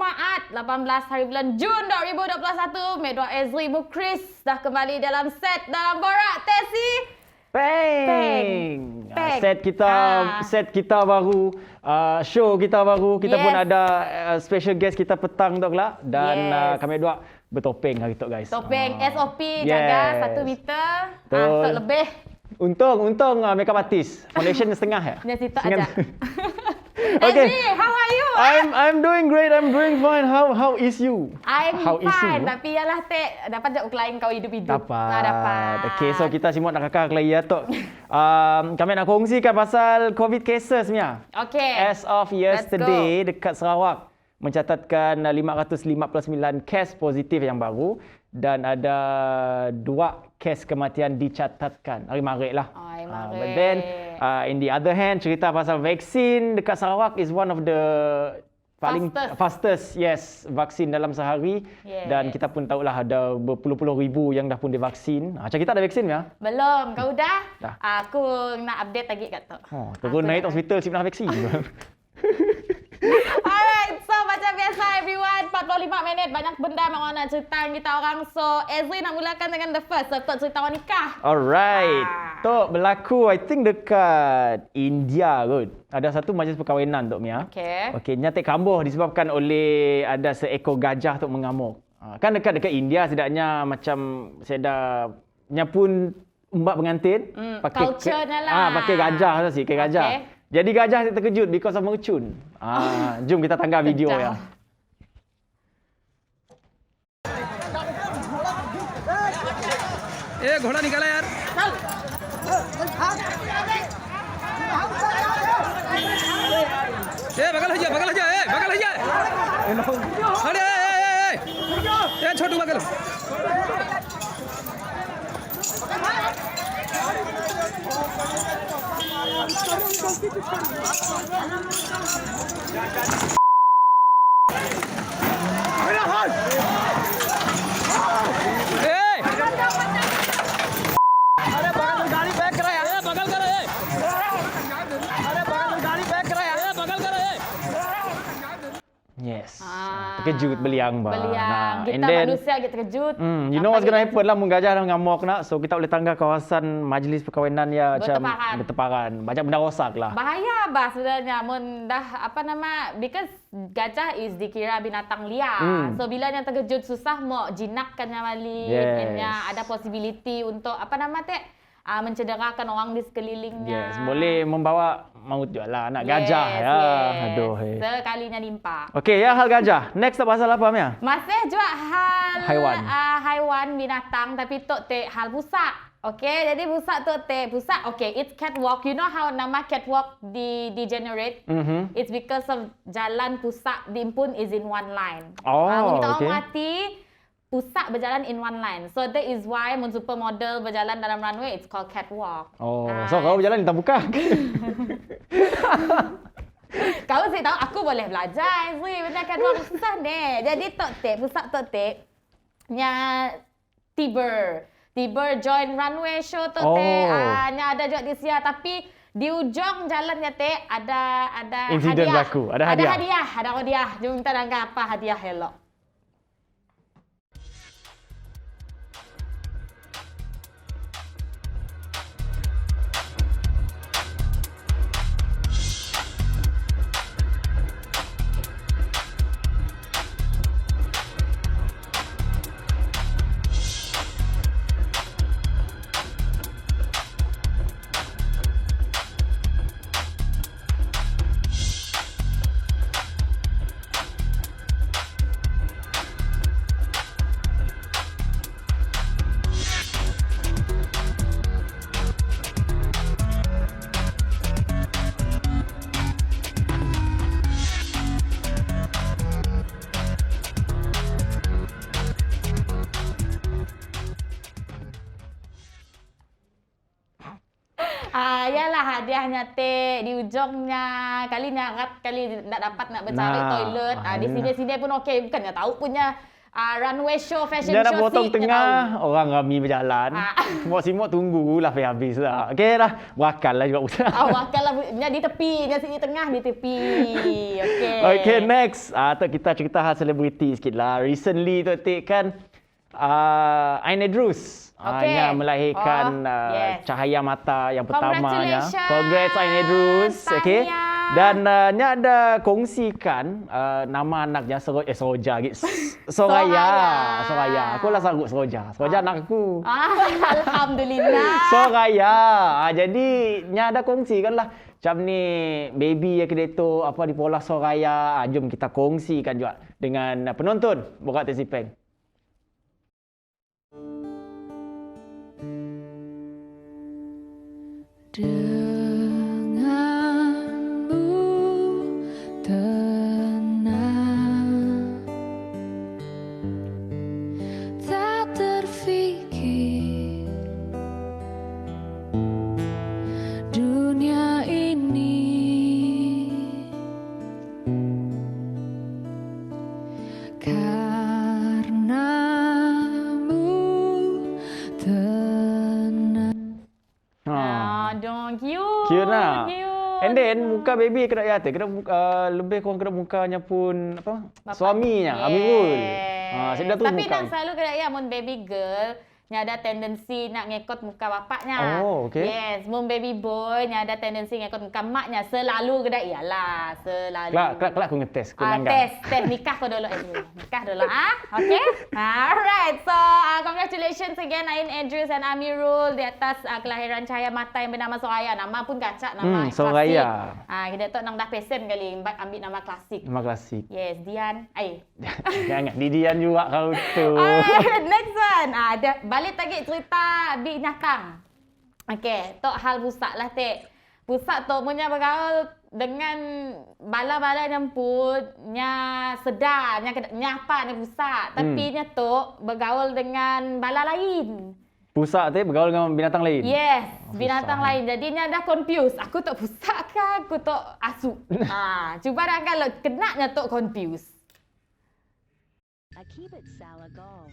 Jumaat 18 hari bulan Jun 2021. Medwa Ezri Mukris dah kembali dalam set dalam Borak Tesi Peng. Set kita baru, show kita baru. Kita pun ada special guest kita petang tu lah. Dan kami dua bertopeng hari tu guys. Topeng SOP jaga 1 meter. Tok lebih. Untung makeup artist. Foundation setengah ya. Dia situ aja. Okay. Ezri, how are you? I'm doing great. I'm doing fine. How is you? I'm fine. Tapi yalah dapat je uklain kau hidup-hidup. Dapat. Okay, so kita semua nak kakak lagi ya tu. Kami nak kongsikan pasal COVID cases Mia. Okay. As of yesterday dekat Sarawak mencatatkan 559 kes positif yang baru dan ada 2 kes kematian dicatatkan. Hari Maret lah. But then in the other hand, cerita pasal vaksin dekat Sarawak is one of the paling fastest vaksin dalam sehari. Dan kita pun tahulah ada berpuluh-puluh ribu yang dah pun divaksin. Macam kita ada vaksin ya? Belum. Kau dah? Aku nak update lagi kat tu. Terus naik hospital si pernah vaksin. Alright, so macam biasa everyone, 45 minit banyak benda yang nak cerita kita orang. So Ezri nak mulakan dengan the first, Tok cerita nikah. Alright. Tok berlaku I think dekat India kot. Ada satu majlis perkahwinan Tok Mia. Okay, nyatik kambuh disebabkan oleh ada seekor gajah Tok mengamuk. Kan dekat India setidaknya macam saya dah pun mbak pengantin pakai pakai gajah tu sih, pakai gajah. Jadi gajah terkejut because of mercun. Jom kita tangga video ya. घोड़ा निकाला यार. बगल हो जा, बगल हो जा, बगल हो जा. अरे छोटू बगल. Terkejut beliang bah. Kita manusia agak terkejut. You know what's gonna happen lah mun gajah dah ngamuk nak. So kita boleh tangga kawasan majlis perkahwinan ya macam berteparan. Banyak benda rosak lah. Bahaya bah sebenarnya mun dah because gajah is dikira binatang liar. So bila yang terkejut susah mau jinakkannya balik. Ada possibility untuk mencederakan orang di sekelilingnya. Boleh membawa maut juga lah anak gajah ya. Aduh. Sekalinya nimpa. Okey, ya hal gajah. Next pasal apa Mia? Masih juga hal haiwan binatang tapi tok hal busak. Okay, jadi busak tu busak. Okay, it's catwalk. You know how nama catwalk degenerate? It's because of jalan pusak diimpun is in one line. Kita orang mati. Pusak berjalan in one line. So that is why mun supermodel berjalan dalam runway it's called catwalk. So kau berjalan di buka. Kau sih tahu aku boleh belajar Ezri benda catwalk susah deh. Jadi pusak nya Tiber join runway show nya ada juga di sia tapi di ujung jalannya ada insiden berlaku. Ada hadiah. Jom kita tangkap apa hadiah elok. Yalah hadiahnya di ujungnya kali nyarat kali tak dapat nak bercari toilet. Di sini pun okey bukannya tahu punya runway show, fashion Dia show. nak potong si, tengah, orang ramai berjalan. Simok-simok tunggulah sampai habis lah. Okey dah, berakal lah juga Busa. Awak kalau di tepi, di sini tengah, di tepi. Okey. Okay, next. Tok kita cerita hal selebriti sikit lah. Recently tu Tik kan, Ain Edrus. Okay. Yang melahirkan yes. cahaya mata yang pertamanya. Congratulations. Congrats Ain Edrus. Okay. Dan Nya ada kongsikan nama anaknya Soraya. Aku lah sanggup Soraya. Anak aku. Alhamdulillah. Soraya. Jadi Nya ada kongsikan lah. Macam ni baby yang kedai tu apa di pola Soraya. Jom kita kongsikan juga dengan penonton Borak Tesi Peng. Denganmu tenang, tak terfikir dunia ini karenamu tenang. Cute lah. Cute. And then muka baby kena ya kena lebih kurang kena mukanya pun apa? Bapak. Suaminya Yes. Amirul. Sedap tu Tapi muka. nak selalu kena ya mun baby girl nya ada tendensi nak ngikut muka bapaknya. Oh, okay. Yes, mun baby boy nya ada tendensi ngikut muka maknya. Selalu kena iyalah, selalu. Kelak aku ngetes aku nanggal. Tes nikah kau dulu nikah dulu okay. Alright, so congratulations again Ain Edrus and Amirul di atas kelahiran cahaya mata yang bernama Soraya. Nama pun kacak, nama klasik. Soraya. Kita tu nang dah pesen kali ambil nama klasik. Nama klasik. Yes, Dian. Jangan Didian juga kau tu. Alright, next one. Balik lagi cerita binatang. Okey, tok hal busak lah tek. Busak tok punya bergaul dengan bala-bala nyamput, nya sedar, nya apa nya busak. Tapi nya tok bergaul dengan bala lain. Pusak tu bergaul dengan binatang lain. Yes, binatang lain. Jadi nya dah confused. Aku tok busak ke aku tok asu. Cuba dah kalau kena nya tok confused. Akibet Salagal.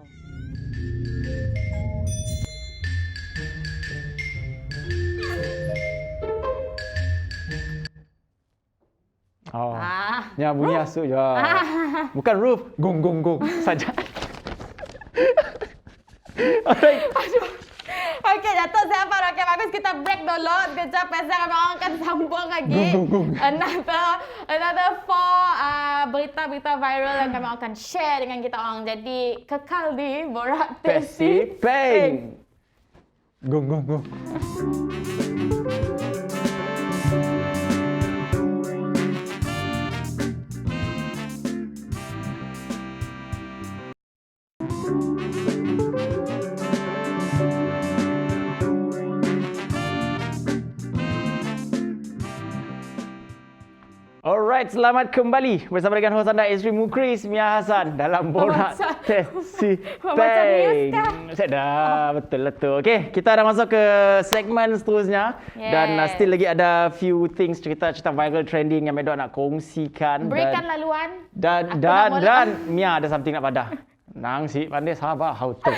Oh. Ya bunyi asu je. Bukan roof, gong gong gong saja. Alright. Okey, Datuk Zafar. Okey, bagus kita break dulu. Sekejap, pasal kami orang akan sambung lagi. Another four berita-berita viral yang kami akan share dengan kita orang. Jadi, kekal di Borak Tesi Peng. Gong gong gong. Alright, selamat kembali bersama dengan hos anda Ezri Mukris, Mia Hassan dalam Borak Tesi Macam news Peng. kah? Saya dah, betul lah tu. Okey, kita dah masuk ke segmen seterusnya. Yes. Dan still lagi ada few things, cerita-cerita viral trending yang Medok nak kongsikan. Berikan laluan. Dan Mia ada something nak padah. Nang si pandai sabar how to.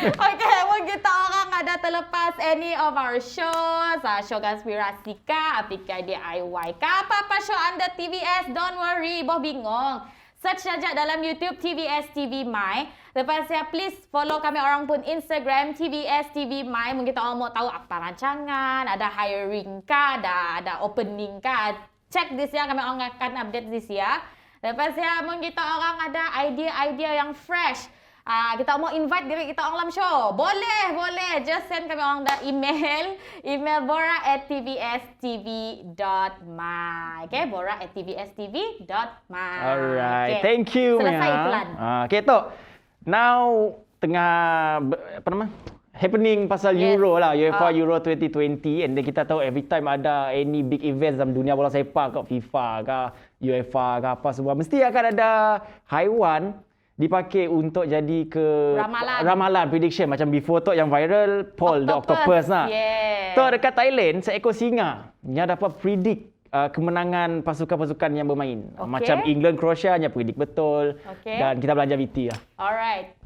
Okey, pun kita orang ada terlepas any of our shows. Show Konspirasi kah, Apika DIY kah, apa-apa show under TVS, don't worry, boh bingung. Search saja dalam YouTube TVS TV My. Lepas saya please follow kami orang pun Instagram TVS TV My. Mungkin kita orang mau tahu apa rancangan, ada hiring kah, ada opening kah. Check this ya, kami orang akan update this ya. Lepas ya, mungkin kita orang ada idea-idea yang fresh. Kita mau invite diri kita orang dalam show. Boleh. Just send kami orang dah email bora@tvstv.my. Okay, bora@tvstv.my. Alright, okay. thank you. Selesai Mia. iklan. Okay, Tok. Now, tengah happening pasal Yes. Euro lah, UEFA Euro 2020, and then kita tahu every time ada any big events dalam dunia bola sepak kat FIFA ke UEFA ke apa semua, mesti akan ada haiwan dipakai untuk jadi ke ramalan prediction macam before tu yang viral Paul the Octopus lah. Yeah. Tu dekat Thailand seekor singa nya dapat predict kemenangan pasukan-pasukan yang bermain. Okey. Macam England, Croatia, hanya predict betul. Okey. Dan kita belajar VT lah. Alright.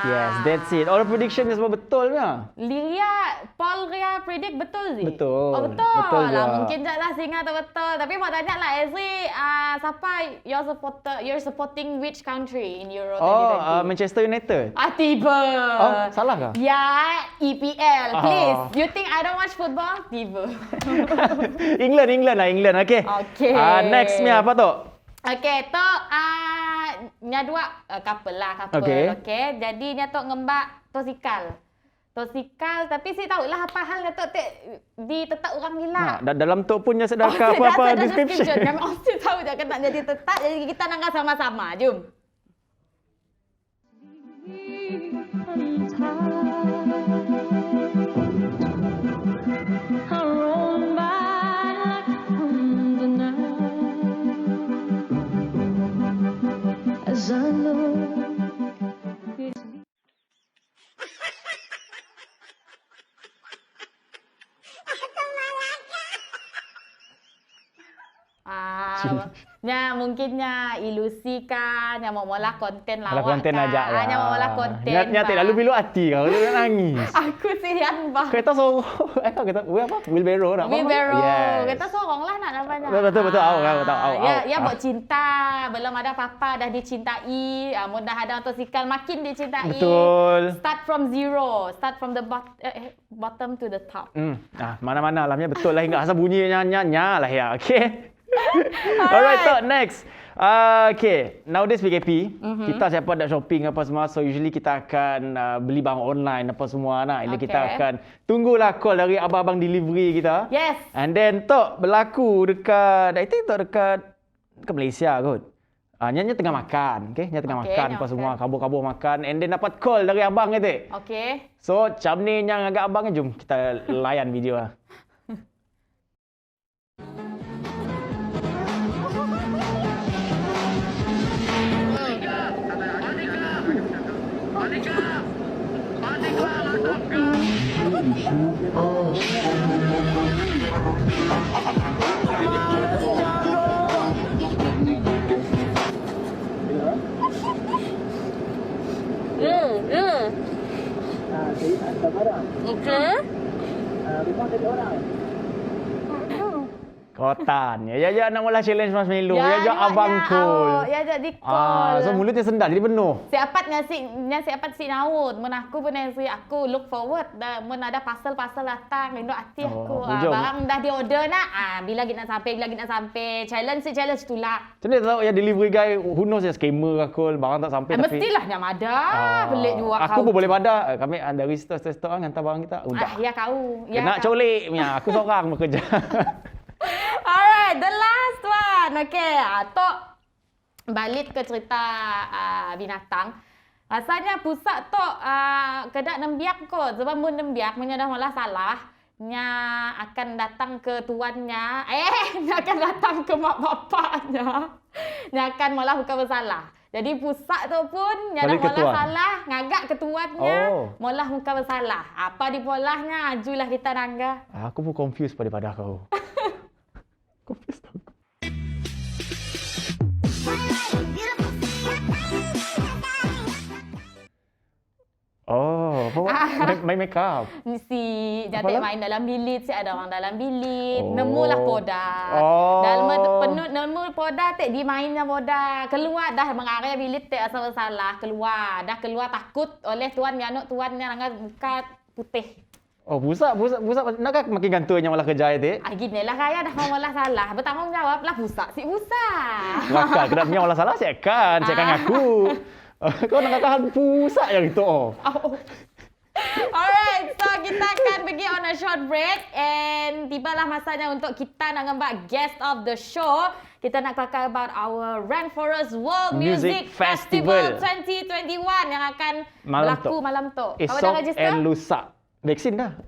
Yes, that's it. All the prediction semua betul ya. Paul Ria predict betul sih? Betul. Oh, betul. Betul lah. juga. Mungkin je lah Singa tu betul. Tapi mau tanya lah, Ezri, siapa you're supporting which country in Euro 2020? Manchester United. Tiba. Oh, salah kah? Ya, EPL. Please. Oh. You think I don't watch football? Tiba. England lah, England. Okey. Okey. Next ni apa tu? Okey, tu nya dua couple lah, couple. Okey. Okey, jadi nya tu ngembak tosikal. Tosikal, tapi saya tahulah apa hal nya tu di tetap orang gila. Dalam tu punya sedekah apa-apa description. Kami mesti tahu je kan nak jadi tetap, jadi kita nak sama-sama. Jom. Nya mungkinnya ilusi kan, yang mau molah konten lawak konten kan. ajak lah. Nya mau molah konten. Nyat lalu bilu hati kau, dia nak nangis. Aku sian bah. Kereta sorong. Kata apa? Wheelbarrow nak apa? Wheelbarrow. Yes. Kita sorong lah nak namanya. Betul. Aku tahu. Ya buat cinta. Belum ada apa-apa dah dicintai. Mudah ada tosikal makin dicintai. Betul. Start from zero. Start from the bottom to the top. Mana-mana lah. Betul lah. Hingga asal bunyi nya lah ya. Okay. Alright, so next. Okay, nowadays PKP, kita siapa nak shopping apa semua, so usually kita akan beli barang online apa semua nak. Ini kita akan tunggulah call dari abang-abang delivery kita. Yes. And then tok berlaku dekat, I think tok dekat Malaysia kot. Nya tengah makan, okay? Nya tengah makan apa semua, kabur-kabur makan, and then dapat call dari abang kata. Okay. So, macam ni yang agak abang, jom kita layan video lah. Kotan. Ya nak mula challenge Mas Milo. Ya abang call. Ya jadi call. So mulutnya sendal jadi penuh. Siapat siapat si naud. Mun aku pun aku look forward mun ada parcel datang induk hati aku. Barang dah di order nak. Bila kita nak sampai. Challenge itulah. Macam ni tahu ya delivery guy who knows ya scammer ke call barang tak sampai tapi mestilah nyam ada. Pelik juga aku pun boleh pada. Kami dari store hantar barang kita. Ya kau. Ya nak colek punya. Aku seorang bekerja. Alright, the last one. Okay, tok balik ke cerita binatang. Rasanya pusat tok kedak nembiak kot. Sebab mun nembiak, mun dah malah salah, nya akan datang ke tuannya. Nya akan datang ke mak bapaknya. Nya akan malah bukan bersalah. Jadi pusat tu pun nya dah malah salah, ngagak ke tuannya, malah bukan bersalah. Apa dipolahnya, ajulah kita nangga. Aku pun confused pada kau. Confused aku. Main make up. Si Jatik main dalam bilik, si ada orang dalam bilik. Nemulah poda. Nemu poda tak di mainnya poda. Keluar dah mengarah bilik tak asal salah. Keluar takut oleh tuannya nangga muka putih. Pusat. Nakkah makin gantungnya malah kerja itu? Gini lah kaya dah malah salah. Bertanggungjawab lah pusat. Rakal, kenapa malah salah? Saya kan ngaku. Kau nak katakan pusat yang itu. Alright, so kita akan pergi on a short break and tibalah masanya untuk kita nak ngembak guest of the show. Kita nak talk about our Rainforest World Music Festival 2021 yang akan berlaku malam tu. Kau dah register? Esok and lusa. Vaksin dah?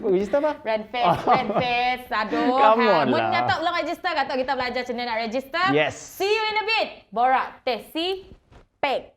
Register apa? Rainfest. Aduh. Come on Mun lah. ngatok belum register, ngatok kita belajar macam mana nak register. Yes. See you in a bit. Borak, Tesi, Peg.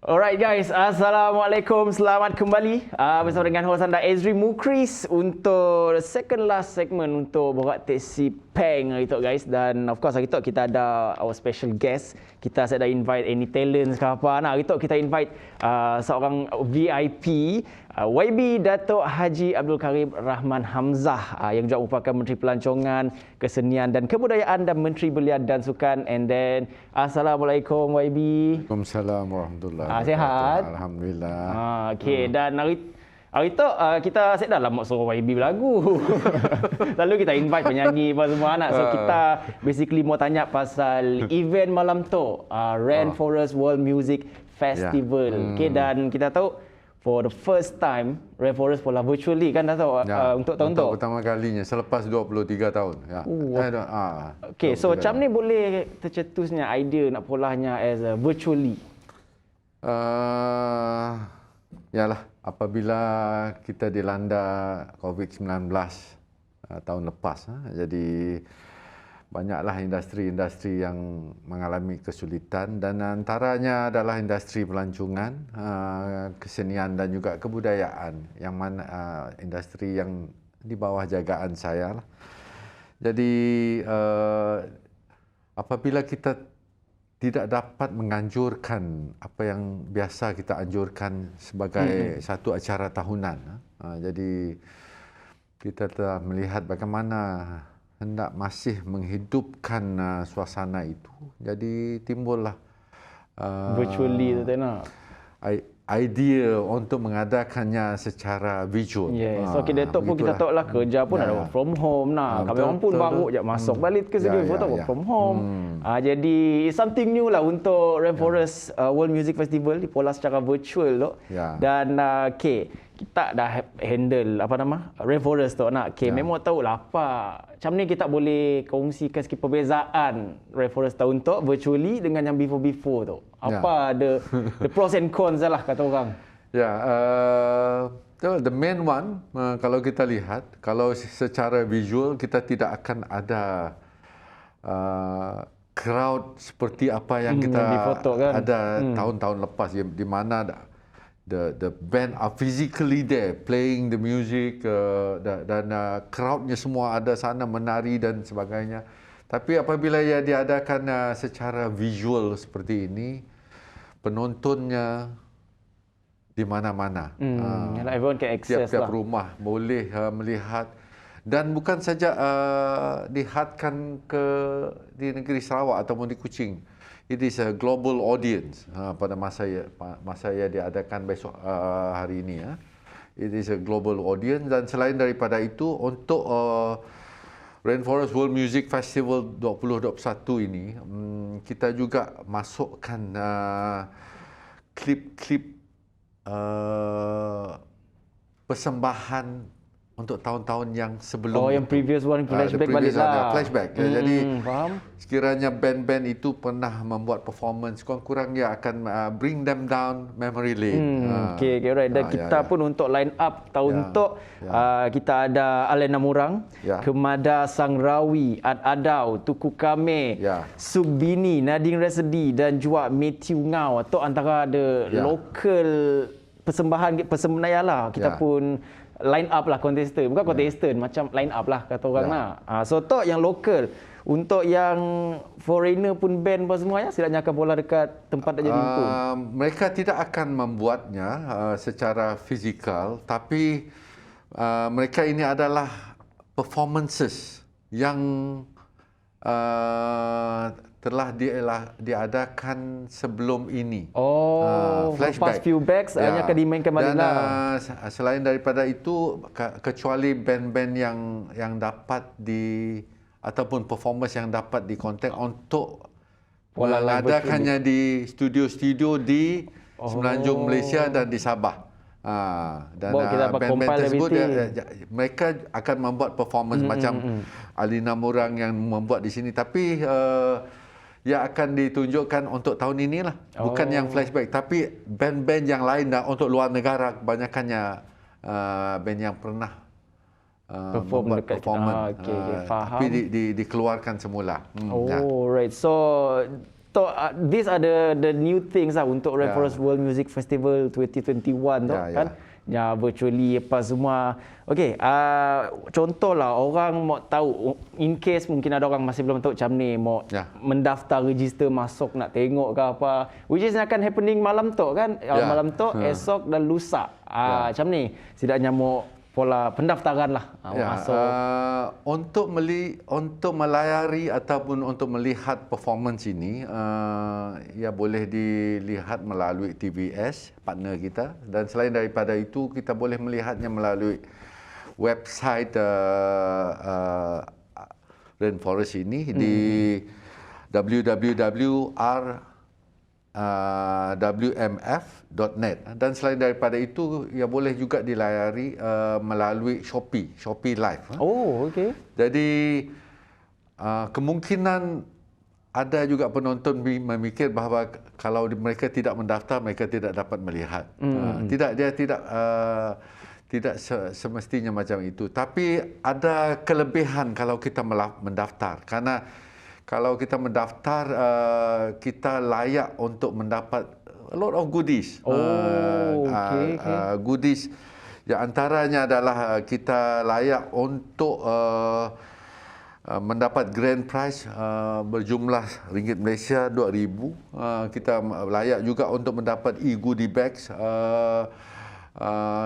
Alright guys, Assalamualaikum. Selamat kembali bersama dengan host anda Ezri Mukris untuk the second last segment untuk Borak Tesi Peng hari tu guys. Dan of course hari tu kita ada our special guest. Kita saya dah invite any talents ke apa. Nah, hari tu kita invite seorang VIP YB Datuk Haji Abdul Karim Rahman Hamzah yang juga merupakan Menteri Pelancongan, Kesenian dan Kebudayaan dan Menteri Belia dan Sukan. And then Assalamualaikum YB. Waalaikumsalam warahmatullahi wabarakatuh. Sihat? Alhamdulillah. Okey, dan hari tu kita saya dah lama suruh YB berlagu. Lalu kita invite penyanyi apa semua anak. So kita basically mau tanya pasal event malam tu, Rainforest World Music Festival. Okey, dan kita tahu for the first time Rainforest pola virtually kan dah tahu untuk tahun tu. Untuk pertama kalinya selepas 23 tahun. Ya. Okey, so macam ni boleh tercetusnya idea nak polanya as a virtually. Yalah, apabila kita dilanda COVID-19 tahun lepas, jadi banyaklah industri-industri yang mengalami kesulitan dan antaranya adalah industri pelancongan, kesenian dan juga kebudayaan yang mana industri yang di bawah jagaan saya lah. Jadi apabila kita tidak dapat menganjurkan apa yang biasa kita anjurkan sebagai satu acara tahunan. Jadi kita telah melihat bagaimana hendak masih menghidupkan suasana itu. Jadi timbullah Virtually tu nak. Idea untuk mengadakannya secara visual. Yes. So kita pun kita tahu lah kerja pun ada work from home nah. Kami orang pun baru je masuk balik ke studio foto work from home. Jadi it's something new lah untuk Rainforest World Music Festival di pola secara virtual tu. Dan kita dah handle apa nama Rainforest tu nak. Memang tahu lah apa. Macam ni kita boleh kongsikan sikit perbezaan Rainforest tahun tu virtually dengan yang before tu. Apa the pros and cons lah kata orang. The main one kalau kita lihat, kalau secara visual kita tidak akan ada crowd seperti apa yang kita ada tahun-tahun lepas di mana the band are physically there playing the music dan crowdnya semua ada sana menari dan sebagainya. Tapi apabila ia diadakan secara visual seperti ini, penontonnya di mana-mana. Everyone can access tiap-tiap lah. rumah boleh melihat dan bukan saja dihadkan di negeri Sarawak ataupun di Kuching. It is a global audience pada masa ia diadakan besok hari ini. It is a global audience dan selain daripada itu untuk Rainforest World Music Festival 2021 ini kita juga masukkan klip-klip persembahan untuk tahun-tahun yang sebelum yang previous one flashback balik lah. Flashback. Jadi faham? Sekiranya band-band itu pernah membuat performance, kurang-kurang dia akan bring them down memory lane. Alright. Dan kita pun untuk line up tahun tu kita ada Alena Murang, Kemada Sang Rawi, Ad Adau, Tuku Kame, Subbini, Nadine Resedi dan juga Matthew Ngau. Atau antara ada local persembahan lah. Kita pun line up lah contestant. Bukan contestant, macam line up lah kata orang lah. So tu yang local. Untuk yang foreigner pun band apa semua silapnya akan bola dekat tempat tak jadi pun. Mereka tidak akan membuatnya secara fizikal, tapi mereka ini adalah performances yang telah diadakan sebelum ini. Past few backs hanya akan dimainkan balik Dan lah. selain daripada itu, kecuali band-band yang dapat ataupun performance yang dapat dikontak untuk mengadakannya di studio-studio di Semenanjung Malaysia dan di Sabah. Dan kita dapat band-band compile tersebut everything. mereka akan membuat performance macam Alina Murang yang membuat di sini, tapi yang akan ditunjukkan untuk tahun inilah, bukan yang flashback, tapi band-band yang lain untuk luar negara, kebanyakannya band yang pernah membuat performance, faham. tapi dikeluarkan semula. Right. So these are the new things lah untuk Rainforest World Music Festival 2021 tu kan. Ya, virtually apa semua. Okey, contohlah orang mau tahu, in case mungkin ada orang masih belum tahu macam ni, mau mendaftar, register masuk, nak tengok ke apa, which is akan happening malam tu kan, malam tu, esok dan lusa. Macam ni, setidaknya mau pola pendaftaran lah masuk. Untuk melayari ataupun untuk melihat performance ini, boleh dilihat melalui TVS, partner kita, dan selain daripada itu kita boleh melihatnya melalui website Rainforest ini di www.wmf.net, dan selain daripada itu boleh juga dilayari melalui Shopee Live. Okey. Jadi kemungkinan ada juga penonton memikir bahawa kalau mereka tidak mendaftar, mereka tidak dapat melihat. Tidak semestinya macam itu. Tapi ada kelebihan kalau kita mendaftar, karena kalau kita mendaftar, kita layak untuk mendapat a lot of goodies. Goodies yang antaranya adalah kita layak untuk mendapat grand prize berjumlah ringgit Malaysia 2,000. Kita layak juga untuk mendapat e-goodie bags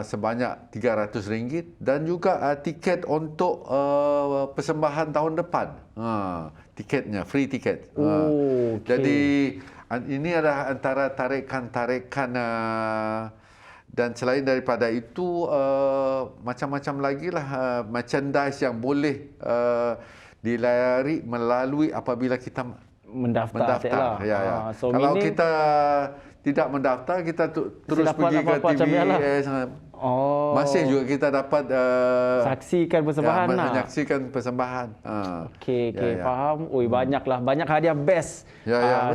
sebanyak RM300 dan juga tiket untuk persembahan tahun depan. Tiketnya free tiket. Jadi ini adalah antara tarikan-tarikan dan selain daripada itu macam-macam lagi lah merchandise yang boleh dilayari melalui apabila kita mendaftar. So kalau kita tidak mendaftar, kita terus pergi ke TVS. Masih juga kita dapat saksikan persembahan menyaksikan persembahan. Okey, faham. Banyaklah, banyak hadiah best.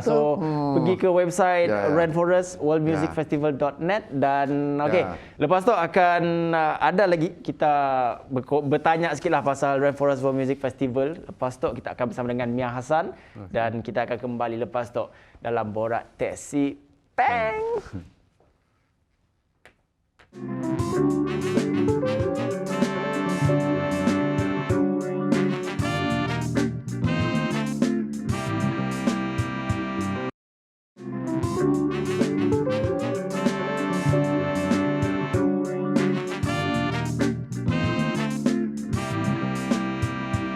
So pergi ke website Rainforest World Music Festival.net dan lepas tu akan ada lagi kita bertanya sikitlah pasal Rainforest World Music Festival. Lepas tu kita akan bersama dengan Mia Hassan dan kita akan kembali lepas tu dalam Borak Tesi Peng.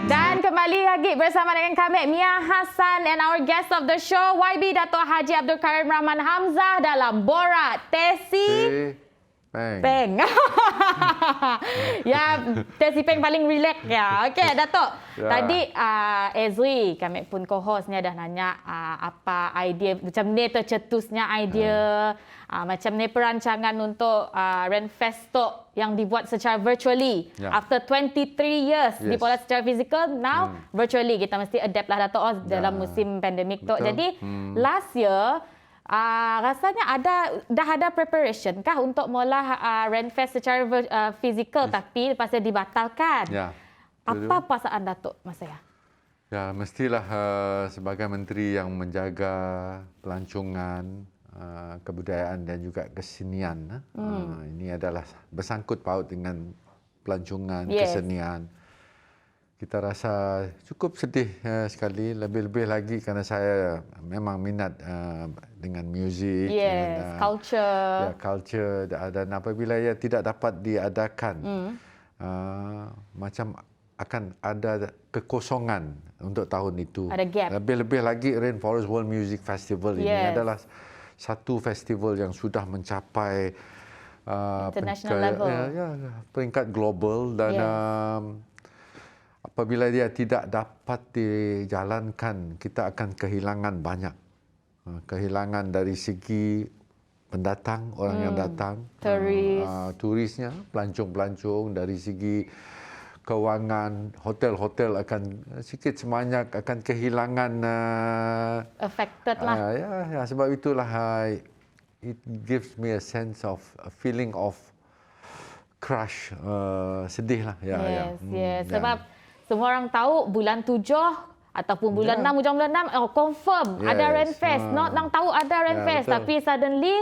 Dan kembali lagi bersama dengan kami Mia Hassan and our guest of the show YB Dato' Haji Abdul Karim Rahman Hamzah dalam Borak Tesi Peng. Tesi Peng paling relax ya. Okey, Dato'. Tadi Ezri, kami pun co-hostnya dah nanya apa idea macam ni tercetusnya idea macam ni perancangan untuk Rainfest yang dibuat secara virtually. After 23 years dibuat secara fizikal, now virtually kita mesti adapt lah Dato' dalam musim pandemik tu. Jadi last year rasanya dah ada preparation kah untuk mula Rainfest secara fizikal tapi lepas dia dibatalkan? Apa perasaan Datuk masa ya? Ya, mestilah sebagai menteri yang menjaga pelancongan, kebudayaan dan juga kesenian. Ini adalah bersangkut paut dengan pelancongan, kesenian. Kita rasa cukup sedih sekali, lebih-lebih lagi kerana saya memang minat dengan muzik, dengan culture. Culture, dan apabila ia tidak dapat diadakan, macam akan ada kekosongan untuk tahun itu. Ada gap. Lebih-lebih lagi Rainforest World Music Festival ini Yes. adalah satu festival yang sudah mencapai International level. peringkat global dan Yes. apabila dia tidak dapat dijalankan, kita akan kehilangan banyak. Kehilangan dari segi pendatang, orang yang datang, Turis. turisnya, pelancong-pelancong, dari segi kewangan, hotel-hotel akan sikit sebanyak akan kehilangan Affected lah. sebab itulah it gives me a sense of a feeling of crush, sedih lah. Yes. Sebab semua orang tahu bulan 7 ataupun bulan 6, hujung bulan 6, confirm ada Yes. Rainfest. Not nang tahu ada Rainfest, betul. tapi suddenly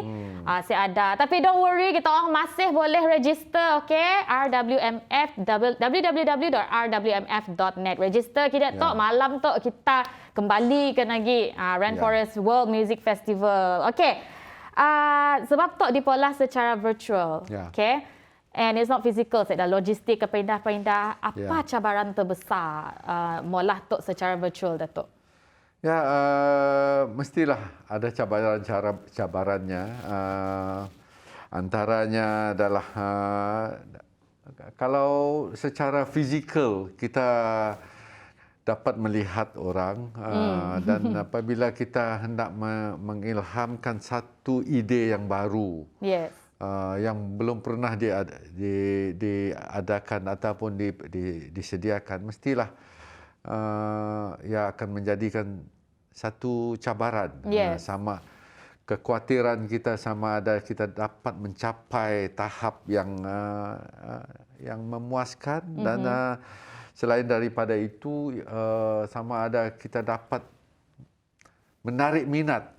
saya ada. Tapi don't worry, kita orang masih boleh register, okay? RWMF, www.rwmf.net. Register kita tok malam tok kita kembali ke lagi Rainforest World Music Festival. Okay. Sebab tok dipolah secara virtual, okay? And it's not physical, saya dah logistik ke pindah-pindah. Apa cabaran terbesar molah tok secara virtual, Datuk? Ya, mestilah ada cabarannya. Antaranya adalah kalau secara fizikal kita dapat melihat orang dan apabila kita hendak mengilhamkan satu ide yang baru. Yes. Yang belum pernah diadakan ataupun disediakan, mestilah ia akan menjadikan satu cabaran. Yes. Sama kekhawatiran kita sama ada kita dapat mencapai tahap yang memuaskan dan selain daripada itu sama ada kita dapat menarik minat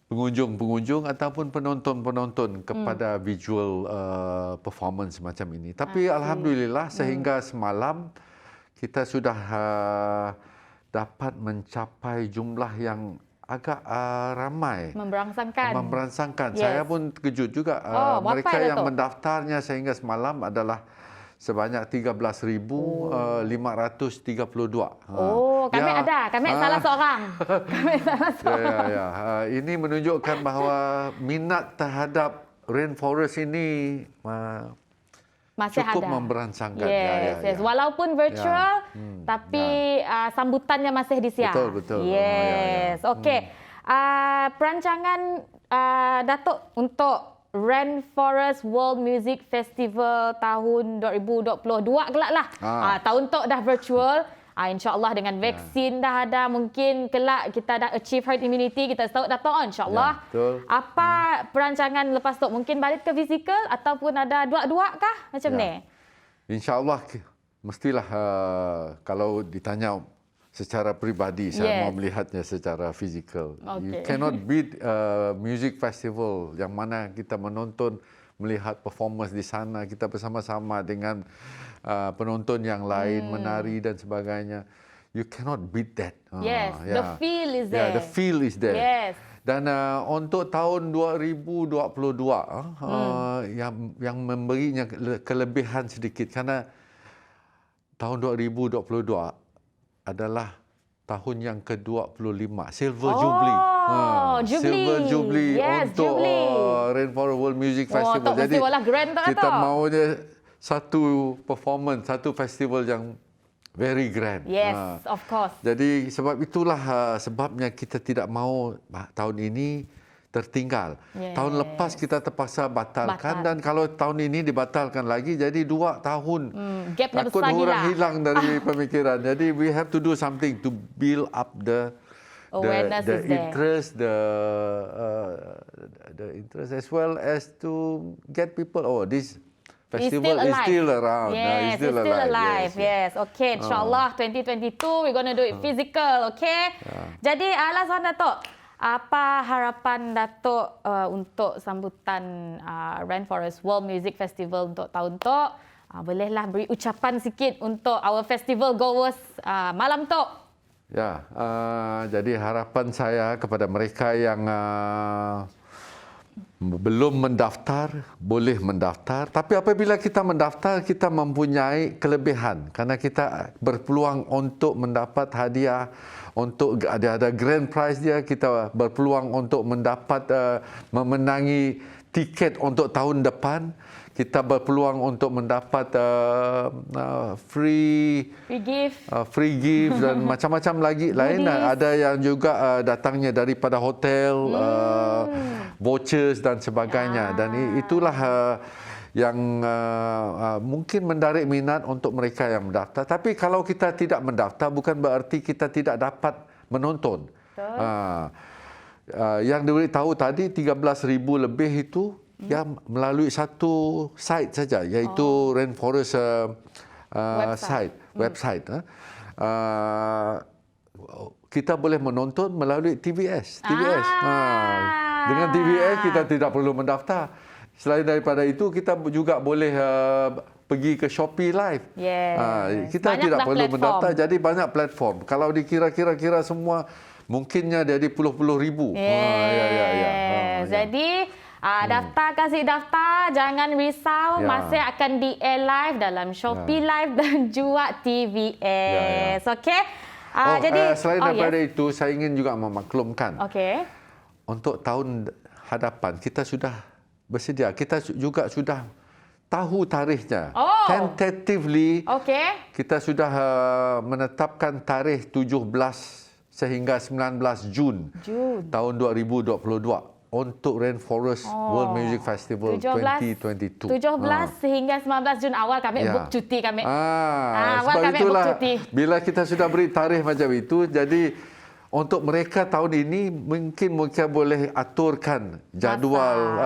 pengunjung-pengunjung ataupun penonton-penonton kepada visual performance macam ini. Tapi alhamdulillah sehingga semalam kita sudah dapat mencapai jumlah yang agak ramai. Memberangsangkan. Yes. Saya pun terkejut juga. Mereka yang mendaftarnya sehingga semalam adalah sebanyak 13,532. Kami ada. Kami salah seorang. Ini menunjukkan bahawa minat terhadap Rainforest ini masih cukup ada. memberangsangkan. Yes. Walaupun virtual, tapi sambutannya masih disiar. Betul. Yes. Okey. Perancangan Datuk untuk Rainforest World Music Festival tahun 2022 kelak lah. Tahun tok dah virtual. InsyaAllah dengan vaksin dah ada, mungkin kelak kita dah achieve herd immunity, kita tahu dah tahu insyaAllah. Apa perancangan lepas tu? Mungkin balik ke fizikal ataupun ada dua-dua kah? Macam ni? InsyaAllah mestilah kalau ditanya secara peribadi, saya mau melihatnya secara fizikal. You cannot beat music festival yang mana kita menonton, melihat performance di sana, kita bersama-sama dengan penonton yang lain, menari dan sebagainya. You cannot beat that. Yes, the feel is there. The feel is there. Yes. Dan untuk tahun 2022, yang memberinya kelebihan sedikit, kerana tahun 2022 adalah tahun yang ke-25, Silver Jubilee. Jubilee. Silver Jubilee untuk Rainforest World Music Festival. Jadi kita maunya satu performance, satu festival yang very grand. Yes, of course. Jadi sebab itulah sebabnya kita tidak mahu tahun ini tertinggal. Tahun lepas kita terpaksa batalkan dan kalau tahun ini dibatalkan lagi jadi 2 tahun. Takut orang hilang dari pemikiran. Jadi we have to do something to build up the interest, the interest as well as to get people. This festival is still around. Yes, it's still alive. Yes. Okay, insyaAllah 2022 we're going to do it physical. Okay. Jadi last one, Datuk. Apa harapan Datuk untuk sambutan Rainforest World Music Festival untuk tahun tu? Bolehlah beri ucapan sikit untuk our festival goers malam tu. Jadi harapan saya kepada mereka yang belum mendaftar, boleh mendaftar. Tapi apabila kita mendaftar, kita mempunyai kelebihan kerana kita berpeluang untuk mendapat hadiah, untuk ada grand prize dia, kita berpeluang untuk mendapat memenangi tiket untuk tahun depan. Kita berpeluang untuk mendapat free gift dan macam-macam lagi lain. Ada yang juga datangnya daripada hotel, vouchers dan sebagainya. Dan itulah yang mungkin menarik minat untuk mereka yang mendaftar. Tapi kalau kita tidak mendaftar, bukan berarti kita tidak dapat menonton. Yang diberitahu tadi 13,000 lebih itu yang melalui satu site saja, iaitu Rainforest website. Kita boleh menonton melalui TVS. Dengan TVS kita tidak perlu mendaftar. Selain daripada itu, kita juga boleh pergi ke Shopee Live. Kita Banyak tidak perlu platform. mendaftar. Jadi banyak platform. Kalau dikira-kira semua, mungkinnya jadi puluh-puluh ribu. Jadi kasih daftar, jangan risau, masih akan di air live dalam Shopee Live dan juga TVS. Okey. Jadi selain daripada itu, saya ingin juga memaklumkan. Untuk tahun hadapan kita sudah bersedia. Kita juga sudah tahu tarikhnya. Tentatively, kita sudah menetapkan tarikh 17 sehingga 19 Jun tahun 2022 untuk Rainforest World Music Festival 2022. 17 sehingga 19 Jun awal kami book cuti kami. Sebab kami itulah book cuti. bila kita sudah beri tarikh macam itu, jadi untuk mereka tahun ini mungkin mereka boleh aturkan jadual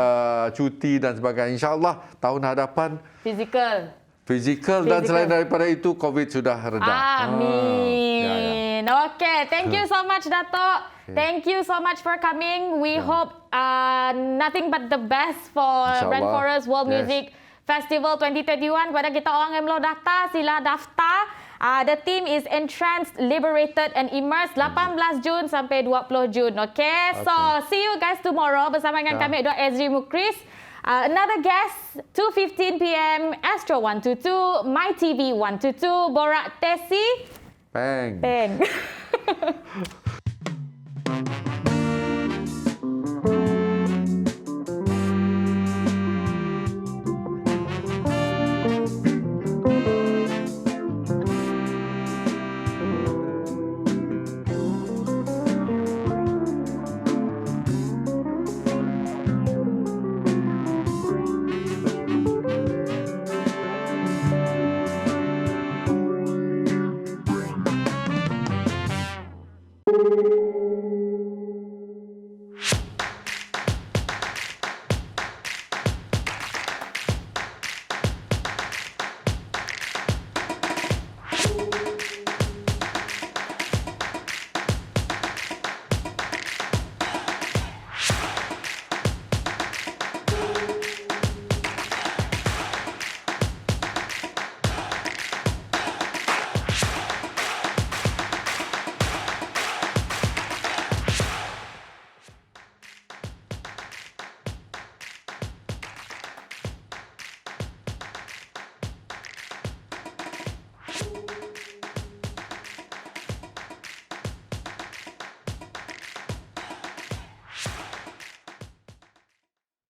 cuti dan sebagainya. InsyaAllah tahun hadapan fizikal dan selain daripada itu COVID sudah reda. Amin. Okay, thank you so much Dato'. Thank you so much for coming. We hope nothing but the best for Rainforest World Music Festival 2021. Kepada kita orang yang belum daftar, sila daftar. The team is Entranced, Liberated and Immersed 18 Jun sampai 20 Jun. Okay? So, see you guys tomorrow bersama dengan kami, Dr. Ezri Mukris. Another guest, 2:15 p.m. Astro 122, My TV 122, Borak Tesi. Bang.